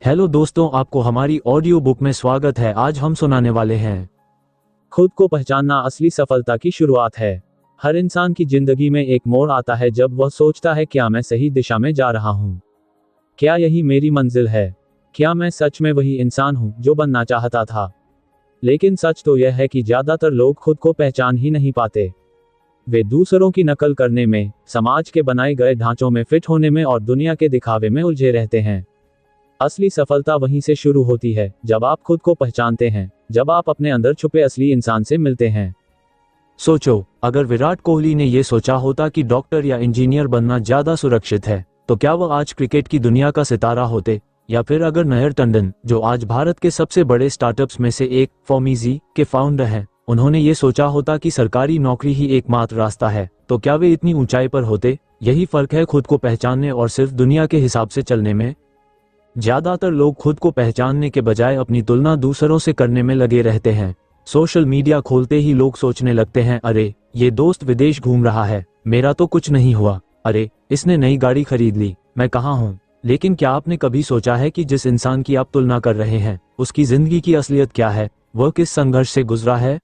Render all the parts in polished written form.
Hello दोस्तों, आपको हमारी ऑडियो बुक में स्वागत है। आज हम सुनाने वाले हैं खुद को पहचानना असली सफलता की शुरुआत है। हर इंसान की जिंदगी में एक मोड़ आता है जब वह सोचता है, क्या मैं सही दिशा में जा रहा हूँ? क्या यही मेरी मंजिल है? क्या मैं सच में वही इंसान हूँ जो बनना चाहता था? लेकिन सच तो यह है कि ज्यादातर लोग खुद को पहचान ही नहीं पाते। वे दूसरों की नकल करने में, समाज के बनाए गए ढांचों में फिट होने में और दुनिया के दिखावे में उलझे रहते हैं। असली सफलता वहीं से शुरू होती है जब आप खुद को पहचानते हैं, जब आप अपने अंदर छुपे असली इंसान से मिलते हैं। सोचो, अगर विराट कोहली ने यह सोचा होता कि डॉक्टर या इंजीनियर बनना ज्यादा सुरक्षित है, तो क्या वह आज क्रिकेट की दुनिया का सितारा होते? या फिर अगर नयर टंडन, जो आज भारत के सबसे बड़े स्टार्टअप्स में से एक फॉर्मीजी के फाउंडर हैं, उन्होंने ये सोचा होता कि सरकारी नौकरी ही एकमात्र रास्ता है, तो क्या वे इतनी ऊंचाई पर होते? यही फर्क है खुद को पहचानने और सिर्फ दुनिया के हिसाब से चलने में। ज्यादातर लोग खुद को पहचानने के बजाय अपनी तुलना दूसरों से करने में लगे रहते हैं। सोशल मीडिया खोलते ही लोग सोचने लगते हैं, अरे ये दोस्त विदेश घूम रहा है, मेरा तो कुछ नहीं हुआ। अरे इसने नई गाड़ी खरीद ली, मैं कहाँ हूँ? लेकिन क्या आपने कभी सोचा है कि जिस इंसान की आप तुलना कर रहे हैं, उसकी जिंदगी की असलियत क्या है? वह किस संघर्ष से गुजरा है?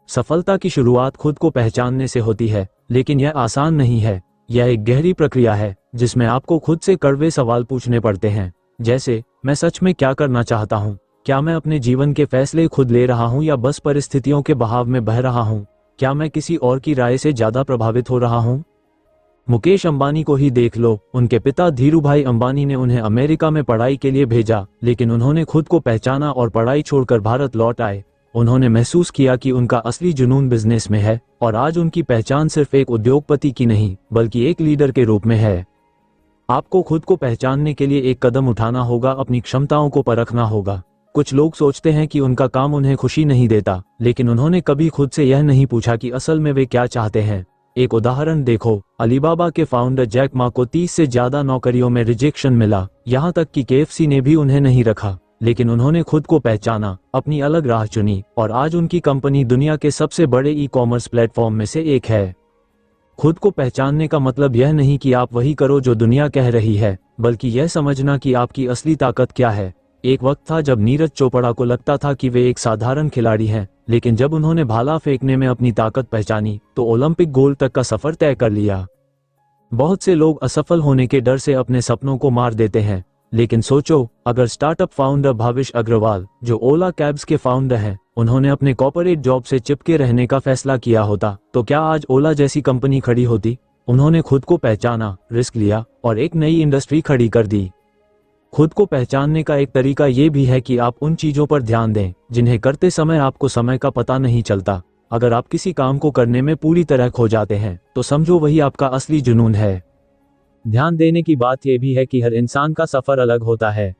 सफलता की शुरुआत खुद को पहचानने से होती है, लेकिन यह आसान नहीं है। यह एक गहरी प्रक्रिया है जिसमें आपको खुद से कड़वे सवाल पूछने पड़ते हैं, जैसे मैं सच में क्या करना चाहता हूँ? क्या मैं अपने जीवन के फैसले खुद ले रहा हूँ या बस परिस्थितियों के बहाव में बह रहा हूँ? क्या मैं किसी और की राय से ज्यादा प्रभावित हो रहा हूँ? मुकेश अंबानी को ही देख लो। उनके पिता धीरूभाई अंबानी ने उन्हें अमेरिका में पढ़ाई के लिए भेजा, लेकिन उन्होंने खुद को पहचाना और पढ़ाई छोड़कर भारत लौट आए। उन्होंने महसूस किया कि उनका असली जुनून बिजनेस में है, और आज उनकी पहचान सिर्फ एक उद्योगपति की नहीं, बल्कि एक लीडर के रूप में है। आपको खुद को पहचानने के लिए एक कदम उठाना होगा, अपनी क्षमताओं को परखना होगा। कुछ लोग सोचते हैं कि उनका काम उन्हें खुशी नहीं देता, लेकिन उन्होंने कभी खुद से यह नहीं पूछा कि असल में वे क्या चाहते हैं। एक उदाहरण देखो, अलीबाबा के फाउंडर जैक मा को 30 से ज्यादा नौकरियों में रिजेक्शन मिला, यहाँ तक कि केएफसी ने भी उन्हें नहीं रखा। लेकिन उन्होंने खुद को पहचाना, अपनी अलग राह चुनी, और आज उनकी कंपनी दुनिया के सबसे बड़े ई कॉमर्स प्लेटफॉर्म में से एक है। खुद को पहचानने का मतलब यह नहीं कि आप वही करो जो दुनिया कह रही है, बल्कि यह समझना कि आपकी असली ताकत क्या है। एक वक्त था जब नीरज चोपड़ा को लगता था कि वे एक साधारण खिलाड़ी हैं, लेकिन जब उन्होंने भाला फेंकने में अपनी ताकत पहचानी तो ओलंपिक गोल्ड तक का सफर तय कर लिया। बहुत से लोग असफल होने के डर से अपने सपनों को मार देते हैं, लेकिन सोचो, अगर स्टार्टअप फाउंडर भाविश अग्रवाल, जो ओला कैब्स के फाउंडर हैं, उन्होंने अपने कॉर्पोरेट जॉब से चिपके रहने का फैसला किया होता, तो क्या आज ओला जैसी कंपनी खड़ी होती? उन्होंने खुद को पहचाना, रिस्क लिया और एक नई इंडस्ट्री खड़ी कर दी। खुद को पहचानने का एक तरीका ये भी है कि आप उन चीजों पर ध्यान दें जिन्हें करते समय आपको समय का पता नहीं चलता। अगर आप किसी काम को करने में पूरी तरह खो जाते हैं, तो समझो वही आपका असली जुनून है। ध्यान देने की बात यह भी है कि हर इंसान का सफर अलग होता है।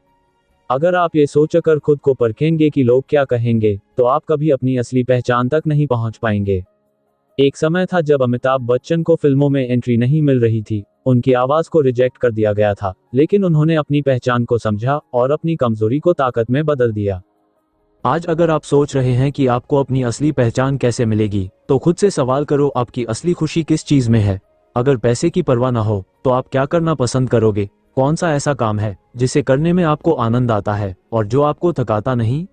अगर आप ये सोचकर खुद को परखेंगे कि लोग क्या कहेंगे, तो आप कभी अपनी असली पहचान तक नहीं पहुंच पाएंगे। एक समय था जब अमिताभ बच्चन को फिल्मों में एंट्री नहीं मिल रही थी, उनकी आवाज को रिजेक्ट कर दिया गया था, लेकिन उन्होंने अपनी पहचान को समझा और अपनी कमजोरी को ताकत में बदल दिया। आज अगर आप सोच रहे हैं कि आपको अपनी असली पहचान कैसे मिलेगी, तो खुद से सवाल करो, आपकी असली खुशी किस चीज में है? अगर पैसे की परवाह न हो, तो आप क्या करना पसंद करोगे? कौन सा ऐसा काम है जिसे करने में आपको आनंद आता है और जो आपको थकाता नहीं?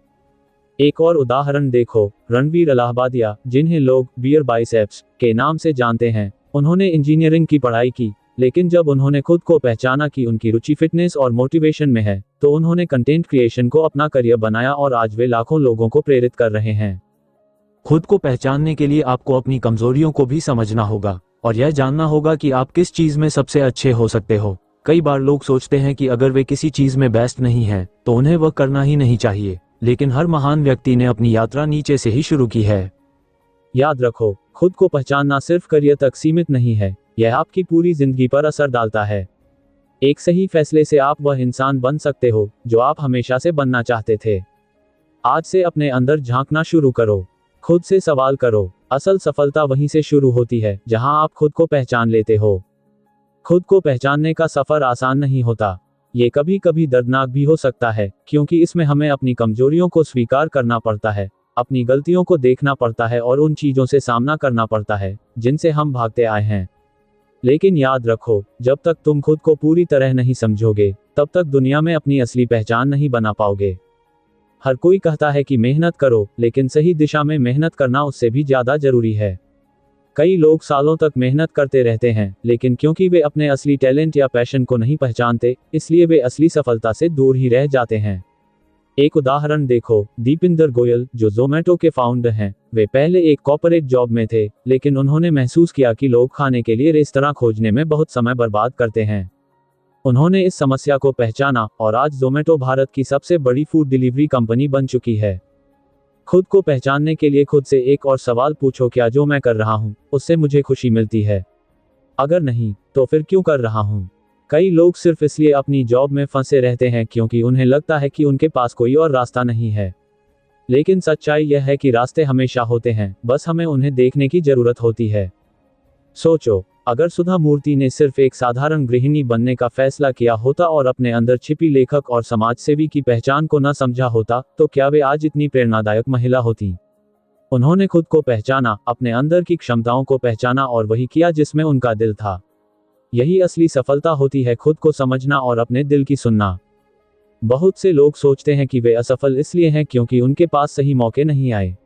एक और उदाहरण देखो, रणवीर अलाहाबादिया, जिन्हें लोग बियर बाइसेप्स के नाम से जानते हैं, उन्होंने इंजीनियरिंग की पढ़ाई की, लेकिन जब उन्होंने खुद को पहचाना कि उनकी रुचि फिटनेस और मोटिवेशन में है, तो उन्होंने कंटेंट क्रिएशन को अपना करियर बनाया और आज वे लाखों लोगों को प्रेरित कर रहे हैं। खुद को पहचानने के लिए आपको अपनी कमजोरियों को भी समझना होगा और यह जानना होगा कि आप किस चीज में सबसे अच्छे हो सकते हो। कई बार लोग सोचते हैं कि अगर वे किसी चीज में बेस्ट नहीं हैं, तो उन्हें वह करना ही नहीं चाहिए, लेकिन हर महान व्यक्ति ने अपनी यात्रा नीचे से ही शुरू की है। याद रखो, खुद को पहचानना सिर्फ करियर तक सीमित नहीं है, यह आपकी पूरी जिंदगी पर असर डालता है। एक सही फैसले से आप वह इंसान बन सकते हो जो आप हमेशा से बनना चाहते थे। आज से अपने अंदर झांकना शुरू करो, खुद से सवाल करो। असल सफलता वहीं से शुरू होती है जहां आप खुद को पहचान लेते हो। खुद को पहचानने का सफर आसान नहीं होता, ये कभी कभी दर्दनाक भी हो सकता है, क्योंकि इसमें हमें अपनी कमजोरियों को स्वीकार करना पड़ता है, अपनी गलतियों को देखना पड़ता है और उन चीजों से सामना करना पड़ता है जिनसे हम भागते आए हैं। लेकिन याद रखो, जब तक तुम खुद को पूरी तरह नहीं समझोगे, तब तक दुनिया में अपनी असली पहचान नहीं बना पाओगे। हर कोई कहता है कि मेहनत करो, लेकिन सही दिशा में मेहनत करना उससे भी ज्यादा जरूरी है। कई लोग सालों तक मेहनत करते रहते हैं, लेकिन क्योंकि वे अपने असली टैलेंट या पैशन को नहीं पहचानते, इसलिए वे असली सफलता से दूर ही रह जाते हैं। एक उदाहरण देखो, दीपिंदर गोयल, जो ज़ोमैटो के फाउंडर हैं, वे पहले एक कॉर्पोरेट जॉब में थे, लेकिन उन्होंने महसूस किया कि लोग खाने के लिए रेस्तरां खोजने में बहुत समय बर्बाद करते हैं। उन्होंने इस समस्या को पहचाना और आज ज़ोमैटो भारत की सबसे बड़ी फूड डिलीवरी कंपनी बन चुकी है। खुद को पहचानने के लिए खुद से एक और सवाल पूछो, क्या जो मैं कर रहा हूँ उससे मुझे खुशी मिलती है? अगर नहीं, तो फिर क्यों कर रहा हूँ? कई लोग सिर्फ इसलिए अपनी जॉब में फंसे रहते हैं क्योंकि उन्हें लगता है कि उनके पास कोई और रास्ता नहीं है। लेकिन सच्चाई यह है कि रास्ते हमेशा होते हैं, बस हमें उन्हें देखने की जरूरत होती है। सोचो, अगर सुधा मूर्ति ने सिर्फ एक साधारण गृहिणी बनने का फैसला किया होता और अपने अंदर छिपी लेखक और समाजसेवी की पहचान को न समझा होता, तो क्या वे आज इतनी प्रेरणादायक महिला होती? उन्होंने खुद को पहचाना, अपने अंदर की क्षमताओं को पहचाना और वही किया जिसमें उनका दिल था। यही असली सफलता होती है, खुद को समझना और अपने दिल की सुनना। बहुत से लोग सोचते हैं कि वे असफल इसलिए हैं क्योंकि उनके पास सही मौके नहीं आए।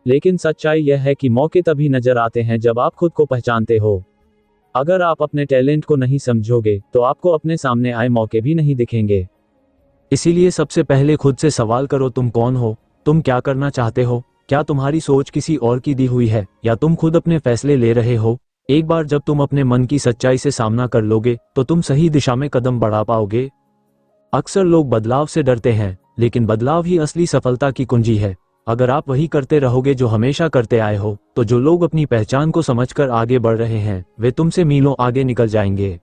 लेकिन सच्चाई यह है कि मौके तभी नजर आते हैं जब आप खुद को पहचानते हो। अगर आप अपने टैलेंट को नहीं समझोगे, तो आपको अपने सामने आए मौके भी नहीं दिखेंगे। इसीलिए सबसे पहले खुद से सवाल करो, तुम कौन हो? तुम क्या करना चाहते हो? क्या तुम्हारी सोच किसी और की दी हुई है, या तुम खुद अपने फैसले ले रहे हो? एक बार जब तुम अपने मन की सच्चाई से सामना कर लोगे, तो तुम सही दिशा में कदम बढ़ा पाओगे। अक्सर लोग बदलाव से डरते हैं, लेकिन बदलाव ही असली सफलता की कुंजी है। अगर आप वही करते रहोगे जो हमेशा करते आए हो, तो जो लोग अपनी पहचान को समझकर आगे बढ़ रहे हैं, वे तुमसे मीलों आगे निकल जाएंगे।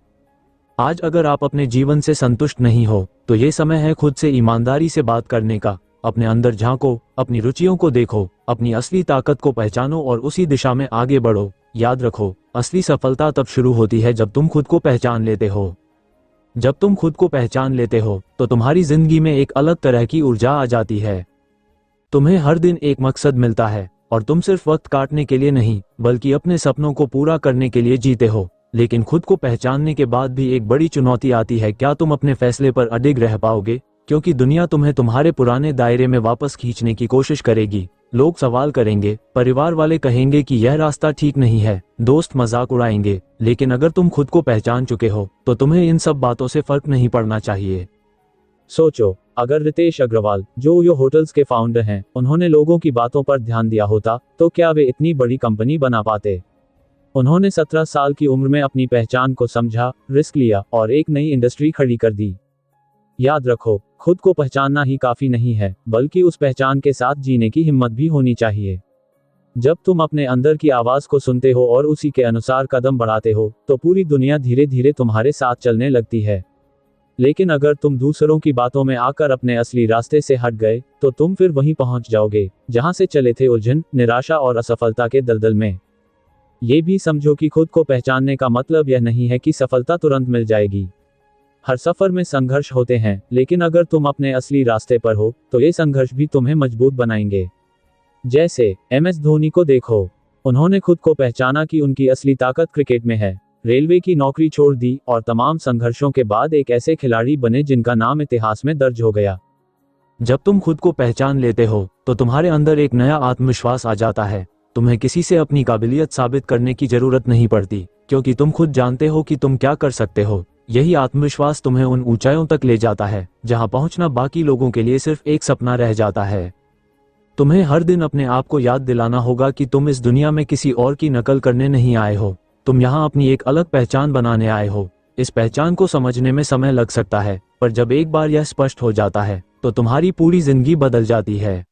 आज अगर आप अपने जीवन से संतुष्ट नहीं हो, तो ये समय है खुद से ईमानदारी से बात करने का। अपने अंदर झांको, अपनी रुचियों को देखो, अपनी असली ताकत को पहचानो और उसी दिशा में आगे बढ़ो। याद रखो, असली सफलता तब शुरू होती है जब तुम खुद को पहचान लेते हो। जब तुम खुद को पहचान लेते हो, तो तुम्हारी जिंदगी में एक अलग तरह की ऊर्जा आ जाती है। तुम्हें हर दिन एक मकसद मिलता है, और तुम सिर्फ वक्त काटने के लिए नहीं, बल्कि अपने सपनों को पूरा करने के लिए जीते हो। लेकिन खुद को पहचानने के बाद भी एक बड़ी चुनौती आती है, क्या तुम अपने फैसले पर अडिग रह पाओगे? क्योंकि दुनिया तुम्हें तुम्हारे पुराने दायरे में वापस खींचने की कोशिश करेगी। लोग सवाल करेंगे, परिवार वाले कहेंगे कि यह रास्ता ठीक नहीं है, दोस्त मजाक उड़ाएंगे। लेकिन अगर तुम खुद को पहचान चुके हो, तो तुम्हें इन सब बातों से फर्क नहीं पड़ना चाहिए। सोचो, अगर रितेश अग्रवाल, जो यो होटल्स के फाउंडर हैं, उन्होंने लोगों की बातों पर ध्यान दिया होता, तो क्या वे इतनी बड़ी कंपनी बना पाते? उन्होंने 17 साल की उम्र में अपनी पहचान को समझा, रिस्क लिया और एक नई इंडस्ट्री खड़ी कर दी। याद रखो, खुद को पहचानना ही काफी नहीं है, बल्कि उस पहचान के साथ जीने की हिम्मत भी होनी चाहिए। जब तुम अपने अंदर की आवाज को सुनते हो और उसी के अनुसार कदम बढ़ाते हो, तो पूरी दुनिया धीरे धीरे तुम्हारे साथ चलने लगती है। लेकिन अगर तुम दूसरों की बातों में आकर अपने असली रास्ते से हट गए, तो तुम फिर वहीं पहुंच जाओगे जहां से चले थे, उलझन, निराशा और असफलता के दलदल में। ये भी समझो कि खुद को पहचानने का मतलब यह नहीं है कि सफलता तुरंत मिल जाएगी। हर सफर में संघर्ष होते हैं, लेकिन अगर तुम अपने असली रास्ते पर हो, तो ये संघर्ष भी तुम्हें मजबूत बनाएंगे। जैसे MS धोनी को देखो, उन्होंने खुद को पहचाना कि उनकी असली ताकत क्रिकेट में है, रेलवे की नौकरी छोड़ दी और तमाम संघर्षों के बाद एक ऐसे खिलाड़ी बने जिनका नाम इतिहास में दर्ज हो गया। जब तुम खुद को पहचान लेते हो, तो तुम्हारे अंदर एक नया आत्मविश्वास आ जाता है। तुम्हें किसी से अपनी काबिलियत साबित करने की जरूरत नहीं पड़ती, क्योंकि तुम खुद जानते हो कि तुम क्या कर सकते हो। यही आत्मविश्वास तुम्हें उन ऊंचाइयों तक ले जाता है जहां पहुंचना बाकी लोगों के लिए सिर्फ एक सपना रह जाता है। तुम्हें हर दिन अपने आप को याद दिलाना होगा कि तुम इस दुनिया में किसी और की नकल करने नहीं आए हो। तुम यहाँ अपनी एक अलग पहचान बनाने आए हो। इस पहचान को समझने में समय लग सकता है, पर जब एक बार यह स्पष्ट हो जाता है, तो तुम्हारी पूरी जिंदगी बदल जाती है।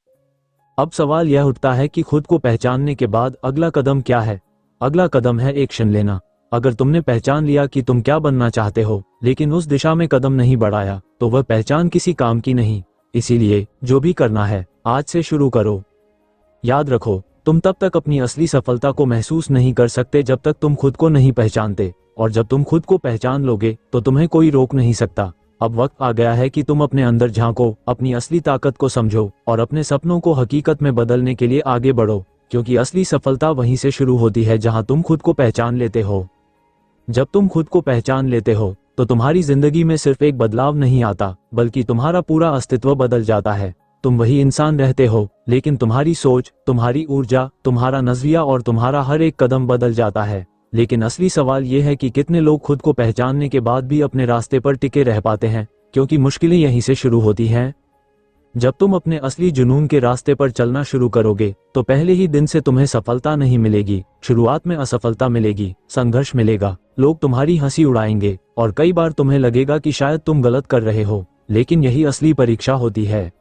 अब सवाल यह उठता है कि खुद को पहचानने के बाद अगला कदम क्या है? अगला कदम है एक्शन लेना। अगर तुमने पहचान लिया कि तुम क्या बनना चाहते हो, लेकिन उस दिशा में कदम नहीं बढ़ाया, तो वह पहचान किसी काम की नहीं। इसीलिए जो भी करना है, आज से शुरू करो। याद रखो, तुम तब तक अपनी असली सफलता को महसूस नहीं कर सकते जब तक तुम खुद को नहीं पहचानते, और जब तुम खुद को पहचान लोगे, तो तुम्हें कोई रोक नहीं सकता। अब वक्त आ गया है कि तुम अपने अंदर झांको, अपनी असली ताकत को समझो और अपने सपनों को हकीकत में बदलने के लिए आगे बढ़ो, क्योंकि असली सफलता वहीं से शुरू होती है जहां तुम खुद को पहचान लेते हो। जब तुम खुद को पहचान लेते हो, तो तो तुम्हारी जिंदगी में सिर्फ एक बदलाव नहीं आता, बल्कि तुम्हारा पूरा अस्तित्व बदल जाता है। तुम वही इंसान रहते हो, लेकिन तुम्हारी सोच, तुम्हारी ऊर्जा, तुम्हारा नजरिया और तुम्हारा हर एक कदम बदल जाता है। लेकिन असली सवाल यह है कि कितने लोग खुद को पहचानने के बाद भी अपने रास्ते पर टिके रह पाते हैं, क्योंकि मुश्किलें यहीं से शुरू होती हैं। जब तुम अपने असली जुनून के रास्ते पर चलना शुरू करोगे, तो पहले ही दिन से तुम्हें सफलता नहीं मिलेगी। शुरुआत में असफलता मिलेगी, संघर्ष मिलेगा, लोग तुम्हारी हंसी उड़ाएंगे और कई बार तुम्हें लगेगा कि शायद तुम गलत कर रहे हो, लेकिन यही असली परीक्षा होती है।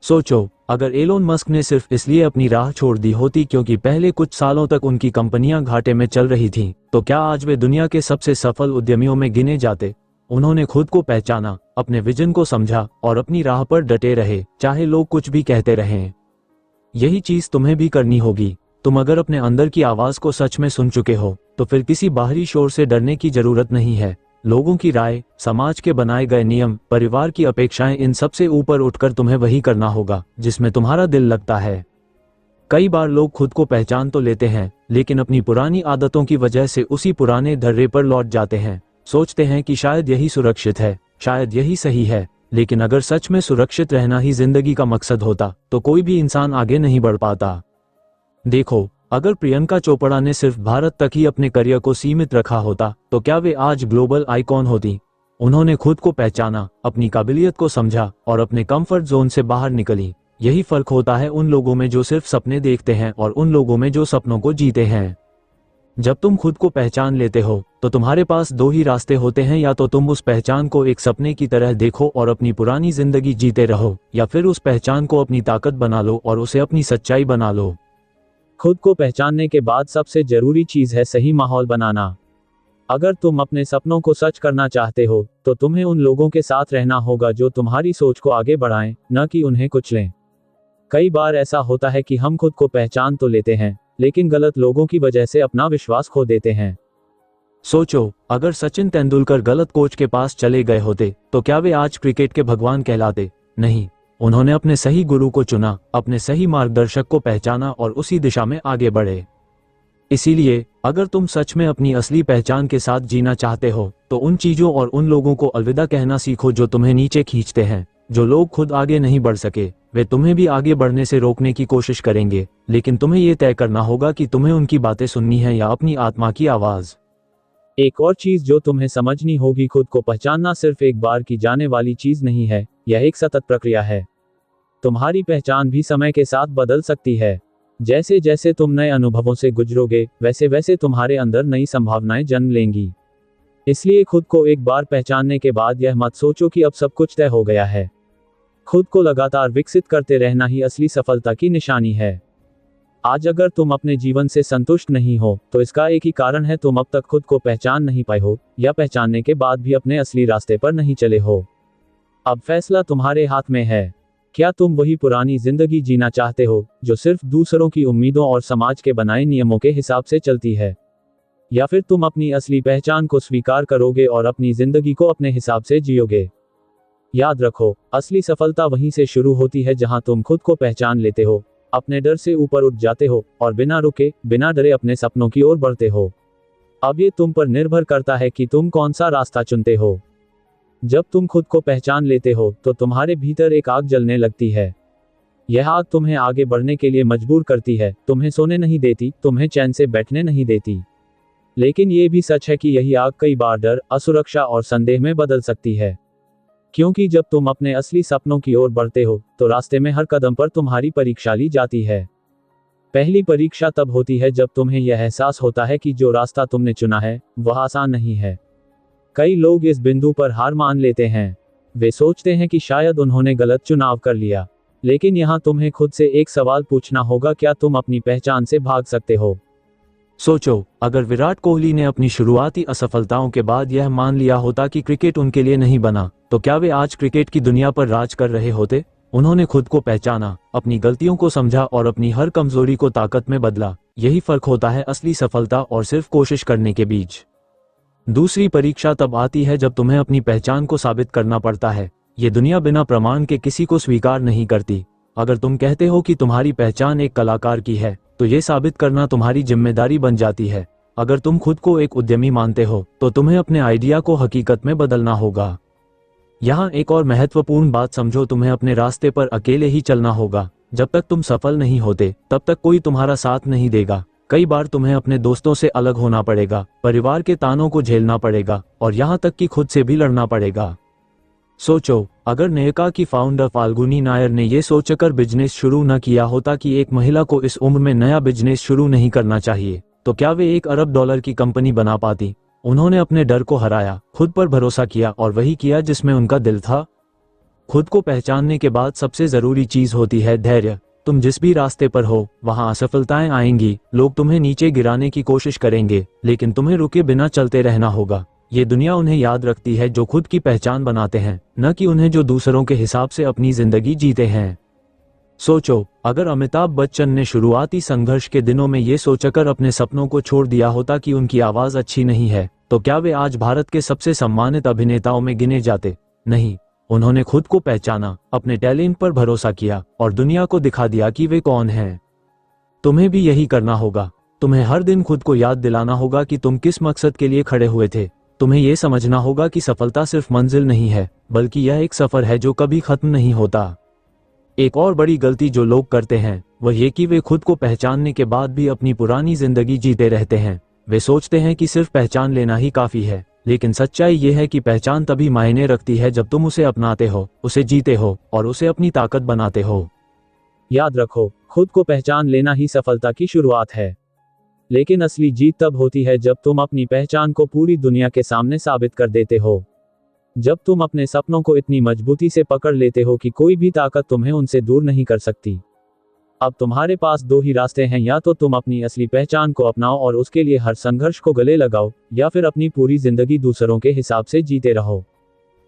सोचो, अगर एलोन मस्क ने सिर्फ इसलिए अपनी राह छोड़ दी होती क्योंकि पहले कुछ सालों तक उनकी कंपनियां घाटे में चल रही थीं, तो क्या आज वे दुनिया के सबसे सफल उद्यमियों में गिने जाते? उन्होंने खुद को पहचाना, अपने विजन को समझा और अपनी राह पर डटे रहे, चाहे लोग कुछ भी कहते रहें। यही चीज तुम्हें भी करनी होगी। तुम अगर अपने अंदर की आवाज को सच में सुन चुके हो, तो फिर किसी बाहरी शोर से डरने की जरूरत नहीं है। लोगों की राय, समाज के बनाए गए नियम, परिवार की अपेक्षाएं, इन सब से ऊपर उठकर तुम्हें वही करना होगा जिसमें तुम्हारा दिल लगता है। कई बार लोग खुद को पहचान तो लेते हैं, लेकिन अपनी पुरानी आदतों की वजह से उसी पुराने ढर्रे पर लौट जाते हैं। सोचते हैं कि शायद यही सुरक्षित है, शायद यही सही है, लेकिन अगर सच में सुरक्षित रहना ही जिंदगी का मकसद होता, तो कोई भी इंसान आगे नहीं बढ़ पाता। देखो, अगर प्रियंका चोपड़ा ने सिर्फ भारत तक ही अपने करियर को सीमित रखा होता, तो क्या वे आज ग्लोबल आइकॉन होती? उन्होंने खुद को पहचाना, अपनी काबिलियत को समझा और अपने कंफर्ट जोन से बाहर निकली। यही फर्क होता है उन लोगों में जो सिर्फ सपने देखते हैं और उन लोगों में जो सपनों को जीते हैं। जब तुम खुद को पहचान लेते हो, तो तुम्हारे पास दो ही रास्ते होते हैं। या तो तुम उस पहचान को एक सपने की तरह देखो और अपनी पुरानी जिंदगी जीते रहो, या फिर उस पहचान को अपनी ताकत बना लो और उसे अपनी सच्चाई बना लो। खुद को पहचानने के बाद सबसे जरूरी चीज है सही माहौल बनाना। अगर तुम अपने सपनों को सच करना चाहते हो, तो तुम्हें उन लोगों के साथ रहना होगा जो तुम्हारी सोच को आगे बढ़ाएं, न कि उन्हें कुचलें। कई बार ऐसा होता है कि हम खुद को पहचान तो लेते हैं, लेकिन गलत लोगों की वजह से अपना विश्वास खो देते हैं। सोचो, अगर सचिन तेंदुलकर गलत कोच के पास चले गए होते, तो क्या वे आज क्रिकेट के भगवान कहलाते? नहीं, उन्होंने अपने सही गुरु को चुना, अपने सही मार्गदर्शक को पहचाना और उसी दिशा में आगे बढ़े। इसीलिए अगर तुम सच में अपनी असली पहचान के साथ जीना चाहते हो, तो उन चीजों और उन लोगों को अलविदा कहना सीखो जो तुम्हें नीचे खींचते हैं। जो लोग खुद आगे नहीं बढ़ सके, वे तुम्हें भी आगे बढ़ने से रोकने की कोशिश करेंगे, लेकिन तुम्हें ये तय करना होगा कि तुम्हें उनकी बातें सुननी है या अपनी आत्मा की आवाज। एक और चीज जो तुम्हें समझनी होगी, खुद को पहचानना सिर्फ एक बार की जाने वाली चीज नहीं है, यह एक सतत प्रक्रिया है। तुम्हारी पहचान भी समय के साथ बदल सकती है। जैसे जैसे तुम नए अनुभवों से गुजरोगे, वैसे वैसे तुम्हारे अंदर नई संभावनाएं जन्म लेंगी। इसलिए खुद को एक बार पहचानने के बाद यह मत सोचो कि अब सब कुछ तय हो गया है। खुद को लगातार विकसित करते रहना ही असली सफलता की निशानी है। आज अगर तुम अपने जीवन से संतुष्ट नहीं हो, तो इसका एक ही कारण है, तुम अब तक खुद को पहचान नहीं पाए हो, या पहचानने के बाद भी अपने असली रास्ते पर नहीं चले हो। अब फैसला तुम्हारे हाथ में है। क्या तुम वही पुरानी जिंदगी जीना चाहते हो, जो सिर्फ दूसरों की उम्मीदों और समाज के बनाए नियमों के हिसाब से चलती है? या फिर तुम अपनी असली पहचान को स्वीकार करोगे और अपनी जिंदगी को अपने हिसाब से जियोगे? याद रखो, असली सफलता वहीं से शुरू होती है जहां तुम खुद को पहचान लेते हो, अपने डर से ऊपर उठ जाते हो और बिना रुके, बिना डरे अपने सपनों की ओर बढ़ते हो। अब ये तुम पर निर्भर करता है कि तुम कौन सा रास्ता चुनते हो। जब तुम खुद को पहचान लेते हो, तो तुम्हारे भीतर एक आग जलने लगती है। यह आग तुम्हें आगे बढ़ने के लिए मजबूर करती है, तुम्हें सोने नहीं देती, तुम्हें चैन से बैठने नहीं देती। लेकिन ये भी सच है कि यही आग कई बार डर, असुरक्षा और संदेह में बदल सकती है। क्योंकि जब तुम अपने असली सपनों की ओर बढ़ते हो, तो रास्ते में हर कदम पर तुम्हारी परीक्षा ली जाती है। पहली परीक्षा तब होती है जब तुम्हें यह एहसास होता है कि जो रास्ता तुमने चुना है, वह आसान नहीं है। कई लोग इस बिंदु पर हार मान लेते हैं। वे सोचते हैं कि शायद उन्होंने गलत चुनाव कर लिया। लेकिन यहाँ तुम्हें खुद से एक सवाल पूछना होगा, क्या तुम अपनी पहचान से भाग सकते हो? सोचो, अगर विराट कोहली ने अपनी शुरुआती असफलताओं के बाद यह मान लिया होता कि क्रिकेट उनके लिए नहीं बना, तो क्या वे आज क्रिकेट की दुनिया पर राज कर रहे होते? उन्होंने खुद को पहचाना, अपनी गलतियों को समझा और अपनी हर कमजोरी को ताकत में बदला। यही फर्क होता है असली सफलता और सिर्फ कोशिश करने के बीच। दूसरी परीक्षा तब आती है जब तुम्हें अपनी पहचान को साबित करना पड़ता है। ये दुनिया बिना प्रमाण के किसी को स्वीकार नहीं करती। अगर तुम कहते हो कि तुम्हारी पहचान एक कलाकार की है, तो ये साबित करना तुम्हारी जिम्मेदारी बन जाती है। अगर तुम खुद को एक उद्यमी मानते हो तो तुम्हें अपने आइडिया को हकीकत में बदलना होगा। यहाँ एक और महत्वपूर्ण बात समझो, तुम्हें अपने रास्ते पर अकेले ही चलना होगा। जब तक तुम सफल नहीं होते तब तक कोई तुम्हारा साथ नहीं देगा। कई बार तुम्हें अपने दोस्तों से अलग होना पड़ेगा, परिवार के तानों को झेलना पड़ेगा और यहाँ तक कि खुद से भी लड़ना पड़ेगा। सोचो, अगर नेका की फाउंडर फाल्गुनी नायर ने यह सोचकर बिजनेस शुरू न किया होता कि एक महिला को इस उम्र में नया बिजनेस शुरू नहीं करना चाहिए, तो क्या वे $1 अरब की कंपनी बना पाती? उन्होंने अपने डर को हराया, खुद पर भरोसा किया और वही किया जिसमें उनका दिल था। खुद को पहचानने के बाद सबसे जरूरी चीज होती है धैर्य। तुम जिस भी रास्ते पर हो वहां असफलताएं आएंगी, लोग तुम्हें नीचे गिराने की कोशिश करेंगे, लेकिन तुम्हें रुके बिना चलते रहना होगा। ये दुनिया उन्हें याद रखती है जो खुद की पहचान बनाते हैं, न कि उन्हें जो दूसरों के हिसाब से अपनी जिंदगी जीते हैं। सोचो, अगर अमिताभ बच्चन ने शुरुआती संघर्ष के दिनों में ये सोचकर अपने सपनों को छोड़ दिया होता कि उनकी आवाज अच्छी नहीं है, तो क्या वे आज भारत के सबसे सम्मानित अभिनेताओं में गिने जाते? नहीं, उन्होंने खुद को पहचाना, अपने टैलेंट पर भरोसा किया और दुनिया को दिखा दिया कि वे कौन हैं। तुम्हें भी यही करना होगा। तुम्हें हर दिन खुद को याद दिलाना होगा कि तुम किस मकसद के लिए खड़े हुए थे। तुम्हें यह समझना होगा कि सफलता सिर्फ मंजिल नहीं है, बल्कि यह एक सफर है जो कभी खत्म नहीं होता। एक और बड़ी गलती जो लोग करते हैं वह ये कि वे खुद को पहचानने के बाद भी अपनी पुरानी जिंदगी जीते रहते हैं। वे सोचते हैं कि सिर्फ पहचान लेना ही काफी है, लेकिन सच्चाई ये है कि पहचान तभी मायने रखती है जब तुम उसे अपनाते हो, उसे जीते हो और उसे अपनी ताकत बनाते हो। याद रखो, खुद को पहचान लेना ही सफलता की शुरुआत है, लेकिन असली जीत तब होती है जब तुम अपनी पहचान को पूरी दुनिया के सामने साबित कर देते हो। जब तुम अपने सपनों को इतनी मजबूती से पकड़ लेते हो कि कोई भी ताकत तुम्हें उनसे दूर नहीं कर सकती। अब तुम्हारे पास दो ही रास्ते हैं, या तो तुम अपनी असली पहचान को अपनाओ और उसके लिए हर संघर्ष को गले लगाओ, या फिर अपनी पूरी जिंदगी दूसरों के हिसाब से जीते रहो।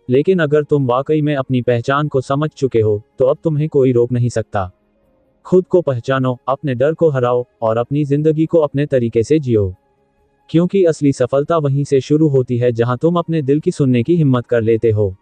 लेकिन अगर तुम वाकई में अपनी पहचान को समझ चुके हो तो अब तुम्हें कोई रोक नहीं सकता। खुद को पहचानो, अपने डर को हराओ और अपनी जिंदगी को अपने तरीके से जियो, क्योंकि असली सफलता वहीं से शुरू होती है जहां तुम अपने दिल की सुनने की हिम्मत कर लेते हो।